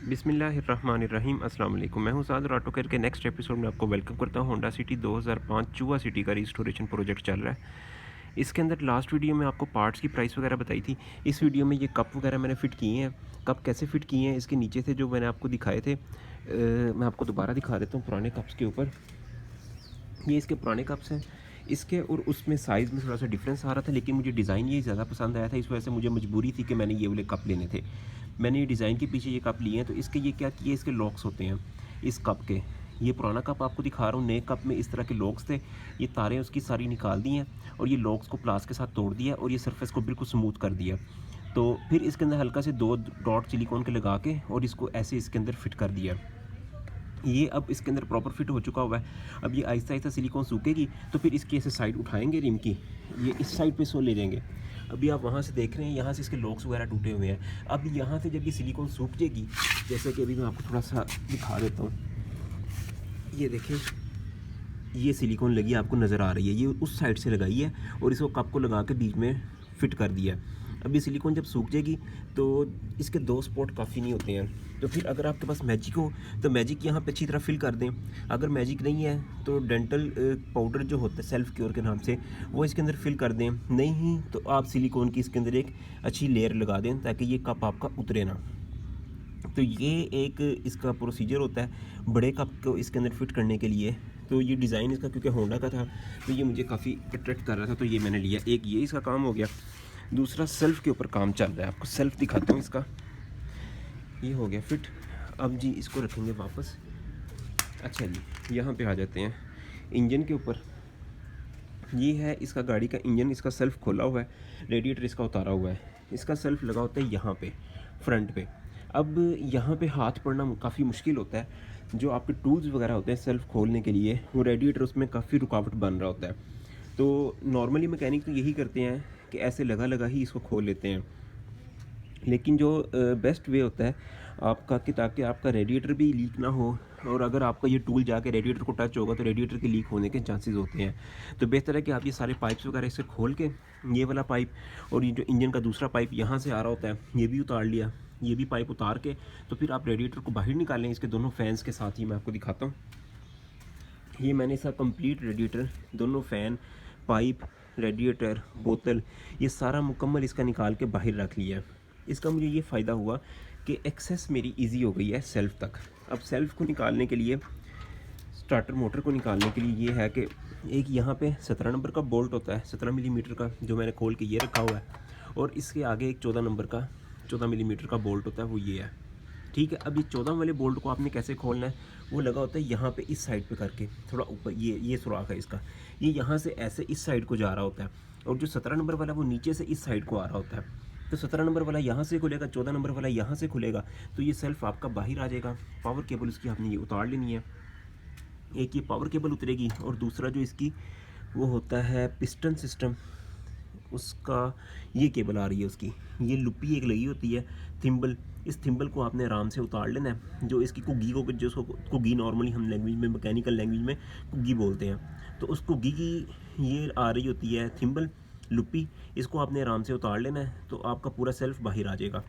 बिस्मिल्लाहिर्रहमानिर्रहीम अस्सलाम वालेकुम। मैं हूं साद और ऑटो केयर के नेक्स्ट एपिसोड में आपको वेलकम करता हूं। होंडा सिटी 2005 चूआ सिटी का रिस्टोरेशन प्रोजेक्ट चल रहा है। इसके अंदर लास्ट वीडियो में आपको पार्ट्स की प्राइस वगैरह बताई थी। इस वीडियो में ये कप वगैरह मैंने फ़िट किए हैं। कप कैसे फ़िट किए हैं, इसके नीचे थे जो मैंने आपको दिखाए थे। मैं आपको दोबारा दिखा देता हूँ पुराने कप्स के ऊपर। ये इसके पुराने कप्स हैं। इसके और उसमें साइज़ में थोड़ा सा डिफरेंस आ रहा था, लेकिन मुझे डिज़ाइन ये ज़्यादा पसंद आया था। इस वजह से मुझे मजबूरी थी कि मैंने ये वाले कप लेने थे। मैंने ये डिज़ाइन के पीछे ये कप लिए हैं। तो इसके ये क्या किए, इसके लॉक्स होते हैं इस कप के। ये पुराना कप आपको दिखा रहा हूँ, नए कप में इस तरह के लॉक्स थे। ये तारें उसकी सारी निकाल दी हैं और ये लॉक्स को प्लास के साथ तोड़ दिया और ये सरफेस को बिल्कुल स्मूथ कर दिया। तो फिर इसके अंदर हल्का से 2 डॉट सिलिकॉन के लगा के और इसको ऐसे इसके अंदर फिट कर दिया। ये अब इसके अंदर प्रॉपर फिट हो चुका हुआ है। अब ये आहिस्ता आहिस्ता सिलिकॉन सूखेगी तो फिर इसकी ऐसे साइड उठाएंगे रिम की, ये इस साइड पे सो ले जाएंगे। अभी आप वहाँ से देख रहे हैं, यहाँ से इसके लॉक्स वगैरह टूटे हुए हैं। अब यहाँ से जब ये सिलिकॉन सूख जाएगी, जैसे कि अभी मैं आपको थोड़ा सा दिखा देता हूँ, ये देखें, ये सिलिकॉन लगी आपको नज़र आ रही है। ये उस साइड से लगाई है और इसको कप को लगा के बीच में फिट कर दिया है। अब ये सिलिकॉन जब सूख जाएगी तो इसके 2 स्पॉट काफ़ी नहीं होते हैं। तो फिर अगर आपके पास मैजिक हो तो मैजिक यहाँ पे अच्छी तरह फिल कर दें। अगर मैजिक नहीं है तो डेंटल पाउडर जो होता है सेल्फ क्योर के नाम से, वो इसके अंदर फिल कर दें। नहीं तो आप सिलिकॉन की इसके अंदर एक अच्छी लेयर लगा दें ताकि ये कप आपका उतरे ना। तो ये एक इसका प्रोसीजर होता है बड़े कप को इसके अंदर फिट करने के लिए। तो ये डिज़ाइन इसका क्योंकि होंडा का था तो ये मुझे काफ़ी अट्रैक्ट कर रहा था, तो ये मैंने लिया। एक ये इसका काम हो गया। दूसरा सेल्फ़ के ऊपर काम चल रहा है, आपको सेल्फ़ दिखाता हूँ इसका। ये हो गया फिट। अब जी इसको रखेंगे वापस। अच्छा जी, यहाँ पे आ जाते हैं इंजन के ऊपर। ये है इसका गाड़ी का इंजन, इसका सेल्फ़ खोला हुआ है, रेडिएटर इसका उतारा हुआ है। इसका सेल्फ़ लगा होता है यहाँ पे फ्रंट पे। अब यहाँ पे हाथ पड़ना काफ़ी मुश्किल होता है। जो आपके टूल्स वगैरह होते हैं सेल्फ़ खोलने के लिए, वो रेडिएटर उसमें काफ़ी रुकावट बन रहा होता है। तो नॉर्मली मैकेनिक तो यही करते हैं कि ऐसे लगा लगा ही इसको खोल लेते हैं। लेकिन जो बेस्ट वे होता है आपका कि ताकि आपका रेडिएटर भी लीक ना हो, और अगर आपका ये टूल जाके रेडिएटर को टच होगा तो रेडिएटर के लीक होने के चांसेस होते हैं। तो बेहतर है कि आप ये सारे पाइप्स वगैरह इससे खोल के, ये वाला पाइप और ये जो इंजन का दूसरा पाइप यहाँ से आ रहा होता है ये भी उतार लिया। ये भी पाइप उतार के तो फिर आप रेडिएटर को बाहर निकालें इसके दोनों फैंस के साथ ही। मैं आपको दिखाता हूँ, ये मैंने इसका कंप्लीट रेडिएटर, दोनों फ़ैन, पाइप, रेडिएटर, बोतल, ये सारा मुकम्मल इसका निकाल के बाहर रख लिया। इसका मुझे ये फ़ायदा हुआ कि एक्सेस मेरी इजी हो गई है सेल्फ़ तक। अब सेल्फ़ को निकालने के लिए, स्टार्टर मोटर को निकालने के लिए ये है कि एक यहाँ पे 17 नंबर का बोल्ट होता है, 17 मिलीमीटर का, जो मैंने खोल के ये रखा हुआ है। और इसके आगे एक 14 नंबर का, 14 मिलीमीटर का बोल्ट होता है, वो ये है। ठीक है। अब ये 14 वाले बोल्ट को आपने कैसे खोलना है, वो लगा होता है यहाँ पे इस साइड पे करके थोड़ा ऊपर, ये सुराख है इसका, ये यहाँ से ऐसे इस साइड को जा रहा होता है। और जो 17 नंबर वाला वो नीचे से इस साइड को आ रहा होता है। तो 17 नंबर वाला यहाँ से खुलेगा, 14 नंबर वाला यहाँ से खुलेगा। तो ये सेल्फ आपका बाहर आ जाएगा। पावर केबल उसकी आपने ये उतार लेनी है। एक ये पावर केबल उतरेगी और दूसरा जो इसकी वो होता है पिस्टन सिस्टम, उसका ये केबल आ रही है उसकी। ये लुप्पी एक लगी होती है, थिम्बल। इस थिम्बल को आपने आराम से उतार लेना है। जो इसकी कुग्गी को, जो उसको कुग्गी नॉर्मली हम लैंग्वेज में, मैकेनिकल लैंग्वेज में कुग्गी बोलते हैं, तो उस कुग्गी की ये आ रही होती है थिम्बल, लुप्पी। इसको आपने आराम से उतार लेना है तो आपका पूरा सेल्फ बाहर आ जाएगा।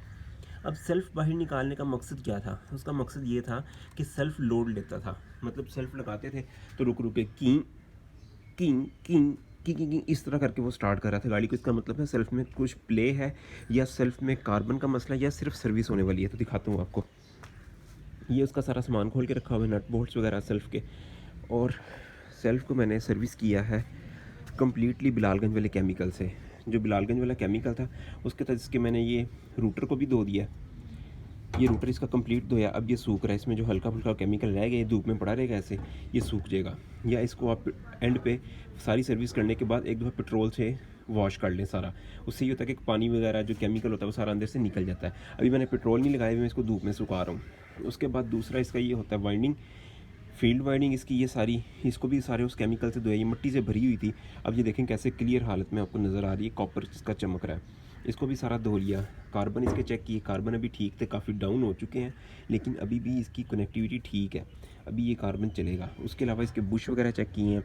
अब सेल्फ़ बाहर निकालने का मकसद क्या था? उसका मकसद ये था कि सेल्फ़ लोड लेता था। मतलब सेल्फ़ लगाते थे तो रुक रुक के कीं किंग किंग की इस तरह करके वो स्टार्ट कर रहा था गाड़ी को। इसका मतलब है सेल्फ में कुछ प्ले है, या सेल्फ में कार्बन का मसला, या सिर्फ सर्विस होने वाली है। तो दिखाता हूँ आपको। ये उसका सारा सामान खोल के रखा हुआ है, नट बोल्ट्स वगैरह सेल्फ के। और सेल्फ को मैंने सर्विस किया है कम्प्लीटली बिलालगंज वाले केमिकल से। जो बिलालगंज वाला केमिकल था उसके तहत इसके मैंने ये रूटर को भी धो दिया। ये रूटर इसका कंप्लीट धोया। अब ये सूख रहा है, इसमें जो हल्का फुल्का केमिकल रह गया ये धूप में पड़ा रहेगा, ऐसे ये सूख जाएगा। या इसको आप एंड पे सारी सर्विस करने के बाद एक दफ़ा पेट्रोल से वॉश कर लें सारा। उससे ये होता है कि पानी वगैरह जो केमिकल होता है वो सारा अंदर से निकल जाता है। अभी मैंने पेट्रोल नहीं लगाया, मैं इसको धूप में सुखा रहा हूँ। उसके बाद दूसरा इसका ये होता है वाइंडिंग, फील्ड वाइंडिंग इसकी, ये सारी, इसको भी सारे उस केमिकल से धोया। ये मिट्टी से भरी हुई थी, अब ये देखें कैसे क्लियर हालत में आपको नज़र आ रही है, कॉपर इसका चमक रहा है। इसको भी सारा धो लिया। कार्बन इसके चेक किए, कार्बन अभी ठीक थे, काफ़ी डाउन हो चुके हैं, लेकिन अभी भी इसकी कनेक्टिविटी ठीक है, अभी ये कार्बन चलेगा। उसके अलावा इसके बुश वगैरह चेक किए हैं।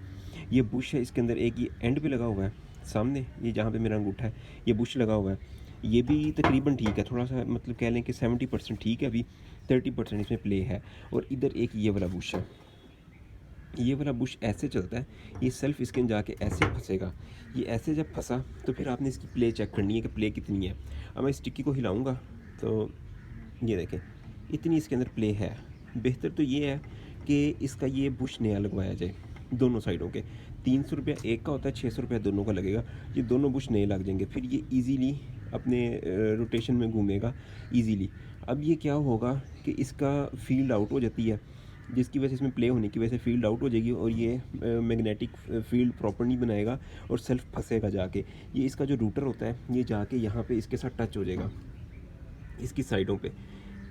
ये बुश है इसके अंदर, एक ये एंड पे लगा हुआ है सामने, ये जहाँ पे मेरा अंगूठा है ये बुश लगा हुआ है। ये भी तकरीबन ठीक है, थोड़ा सा मतलब कह लें कि 70% ठीक है, अभी 30% इसमें प्ले है। और इधर एक ये वाला बुश है, ये वाला बुश ऐसे चलता है, ये सेल्फ स्किन जाके ऐसे फंसेगा। ये ऐसे जब फंसा तो फिर आपने इसकी प्ले चेक करनी है कि प्ले कितनी है। अब मैं इस टिक्की को हिलाऊंगा तो ये देखें इतनी इसके अंदर प्ले है। बेहतर तो ये है कि इसका ये बुश नया लगवाया जाए दोनों साइडों के। 300 रुपया एक का होता है, 600 रुपया दोनों का लगेगा। ये दोनों बुश नए लग जाएंगे, फिर ये ईज़िली अपने रोटेशन में घूमेगा ईज़िली। अब ये क्या होगा कि इसका फील्ड आउट हो जाती है, जिसकी वजह से इसमें प्ले होने की वजह से फील्ड आउट हो जाएगी और ये मैग्नेटिक फील्ड प्रॉपर नहीं बनाएगा और सेल्फ फंसेगा जाके। ये इसका जो रूटर होता है ये जाके यहाँ पे इसके साथ टच हो जाएगा, इसकी साइडों पे।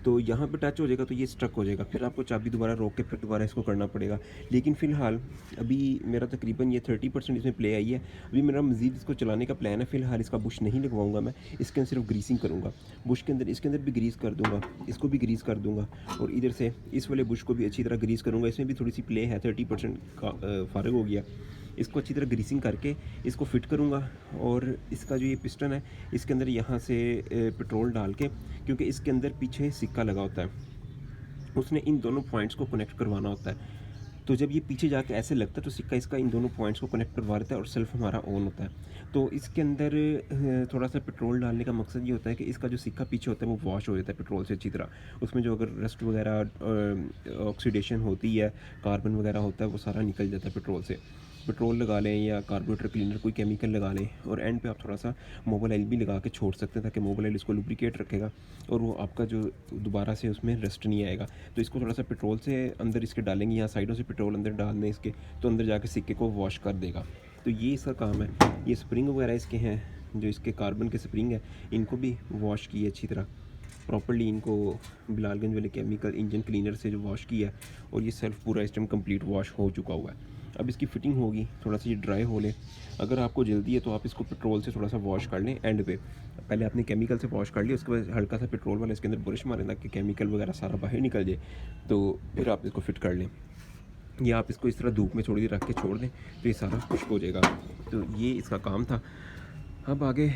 तो यहाँ पे टच हो जाएगा तो ये स्ट्रक हो जाएगा, फिर आपको चाबी दोबारा रोक के फिर दोबारा इसको करना पड़ेगा। लेकिन फ़िलहाल अभी मेरा तकरीबन ये 30% इसमें प्ले आई है। अभी मेरा मज़ीद इसको चलाने का प्लान है। फ़िलहाल इसका बुश नहीं लगवाऊंगा मैं, इसके अंदर सिर्फ ग्रीसिंग करूँगा। बुश के अंदर इसके अंदर भी ग्रीस कर दूँगा, इसको भी ग्रीस कर दूँगा और इधर से इस वाले बुश को भी अच्छी तरह ग्रीस करूँगा। इसमें भी थोड़ी सी प्ले है, 30% का फ़ारग हो गया। इसको अच्छी तरह ग्रीसिंग करके इसको फिट करूँगा। और इसका जो ये पिस्टन है इसके अंदर यहाँ से पेट्रोल डाल के, क्योंकि इसके अंदर पीछे सिक्का लगा होता है, उसने इन दोनों पॉइंट्स को कनेक्ट करवाना होता है। तो जब ये पीछे जाके ऐसे लगता है तो सिक्का इसका इन दोनों पॉइंट्स को कनेक्ट करवा देता है और सेल्फ हमारा ऑन होता है। तो इसके अंदर थोड़ा सा पेट्रोल डालने का मकसद ये होता है कि इसका जो सिक्का पीछे होता है वो वॉश हो जाता है पेट्रोल से अच्छी तरह। उसमें जो अगर रस्ट वगैरह ऑक्सीडेशन होती है, कार्बन वगैरह होता है, वो सारा निकल जाता है पेट्रोल से। पेट्रोल लगा लें या कार्बोरेटर क्लीनर कोई केमिकल लगा लें और एंड पे आप थोड़ा सा मोबाइल ऑयल भी लगा के छोड़ सकते हैं, ताकि मोबाइल ऑयल इसको लुब्रिकेट रखेगा और वो आपका जो दोबारा से उसमें रस्ट नहीं आएगा। तो इसको थोड़ा सा पेट्रोल से अंदर इसके डालेंगे, यहाँ साइडों से पेट्रोल अंदर डाल दें इसके, तो अंदर जाके सिक्के को वॉश कर देगा। तो ये इसका काम है। ये स्प्रिंग वगैरह इसके हैं, जो इसके कार्बन के स्प्रिंग है, इनको भी वॉश किए अच्छी तरह प्रॉपर्ली। इनको बिलालगंज वाले केमिकल इंजन क्लीनर से जो वॉश किया है और ये सेल्फ पूरा इस टाइम कंप्लीट वॉश हो चुका हुआ है। अब इसकी फ़िटिंग होगी, थोड़ा सा ये ड्राई हो ले। अगर आपको जल्दी है तो आप इसको पेट्रोल से थोड़ा सा वॉश कर लें एंड पे। पहले आपने केमिकल से वॉश कर लिया, उसके बाद हल्का सा पेट्रोल वाला इसके अंदर ब्रश मारें ताकि केमिकल वगैरह सारा बाहर निकल जाए, तो फिर आप इसको फिट कर लें। या आप इसको इस तरह धूप में थोड़ी देर रख के छोड़ दें तो ये सारा खुश्क हो जाएगा। तो ये इसका काम था। अब आगे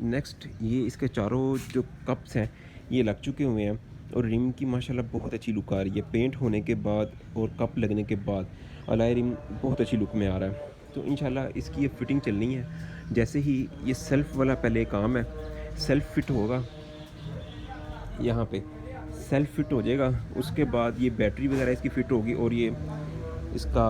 नेक्स्ट, ये इसके चारों जो कप्स हैं ये लग चुके हुए हैं और रिम की माशाल्लाह बहुत अच्छी लुक आ रही है। पेंट होने के बाद और कप लगने के बाद अलाई रिम बहुत अच्छी लुक में आ रहा है। तो इंशाल्लाह इसकी ये फिटिंग चलनी है। जैसे ही ये सेल्फ वाला पहले काम है, सेल्फ फिट होगा, यहाँ पे सेल्फ फिट हो जाएगा, उसके बाद ये बैटरी वगैरह इसकी फ़िट होगी और ये इसका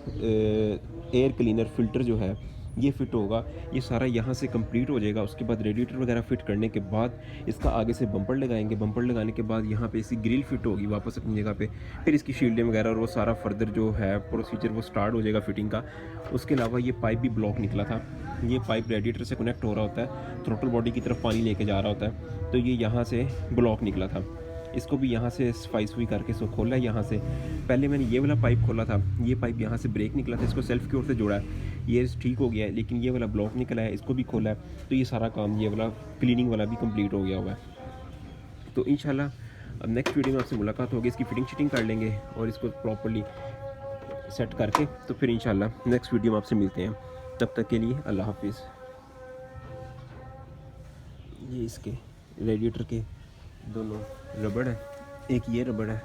एयर क्लीनर फ़िल्टर जो है ये फ़िट होगा। ये सारा यहाँ से कंप्लीट हो जाएगा। उसके बाद रेडिएटर वगैरह फ़िट करने के बाद इसका आगे से बम्पर लगाएंगे। बम्पर लगाने के बाद यहाँ पे इसकी ग्रिल फ़िट होगी वापस अपनी जगह पे। फिर इसकी शील्डें वगैरह और वो सारा फर्दर जो है प्रोसीजर वो स्टार्ट हो जाएगा फिटिंग का। उसके अलावा ये पाइप भी ब्लॉक निकला था, ये पाइप रेडिएटर से कनेक्ट हो रहा होता है, थ्रोटल बॉडी की तरफ पानी लेके जा रहा होता है, तो ये यहाँ से ब्लॉक निकला था। इसको भी यहाँ से सफाई सुई करके इसको खोला है। यहाँ से पहले मैंने ये वाला पाइप खोला था, ये पाइप यहाँ से ब्रेक निकला था, इसको सेल्फ की ओर से जोड़ा है, ये ठीक हो गया है। लेकिन ये वाला ब्लॉक निकला है, इसको भी खोला है। तो ये सारा काम ये वाला क्लीनिंग वाला भी कंप्लीट हो गया हुआ है। तो इंशाल्लाह अब नेक्स्ट वीडियो में आपसे मुलाकात होगी, इसकी फिटिंग शिटिंग कर लेंगे और इसको प्रॉपर्ली सेट करके तो फिर इंशाल्लाह नेक्स्ट वीडियो में आपसे मिलते हैं। तब तक के लिए अल्लाह हाफिज़। ये इसके रेडिएटर के दोनों रबड़ है, एक ये रबड़ है,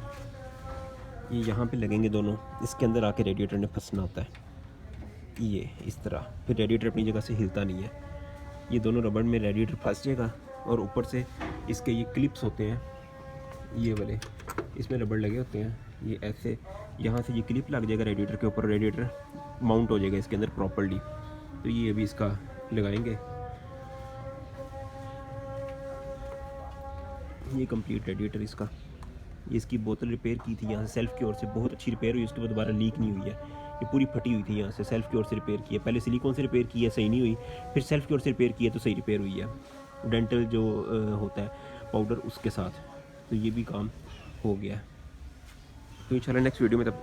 ये यहाँ पे लगेंगे दोनों, इसके अंदर आके रेडिएटर ने फंसना होता है ये इस तरह, फिर रेडिएटर अपनी जगह से हिलता नहीं है। ये दोनों रबड़ में रेडिएटर फंस जाएगा और ऊपर से इसके ये क्लिप्स होते हैं, ये वाले इसमें रबड़ लगे होते हैं, ये ऐसे यहाँ से ये क्लिप लग जाएगा रेडिएटर के ऊपर, रेडिएटर माउंट हो जाएगा इसके अंदर प्रॉपर्ली। तो ये अभी इसका लगाएंगे, ये कंप्लीट रेडिएटर इसका। ये इसकी बोतल रिपेयर की थी यहाँ से सेल्फ की ओर से, बहुत अच्छी रिपेयर हुई, उसके बाद दोबारा लीक नहीं हुई है। ये पूरी फटी हुई थी, यहाँ से सेल्फ की ओर से रिपेयर की है। पहले सिलिकॉन से रिपेयर की है, सही नहीं हुई, फिर सेल्फ की ओर से रिपेयर की है तो सही रिपेयर हुई है, डेंटल जो होता है पाउडर उसके साथ। तो ये भी काम हो गया। तो इंशाल्लाह नेक्स्ट वीडियो में तब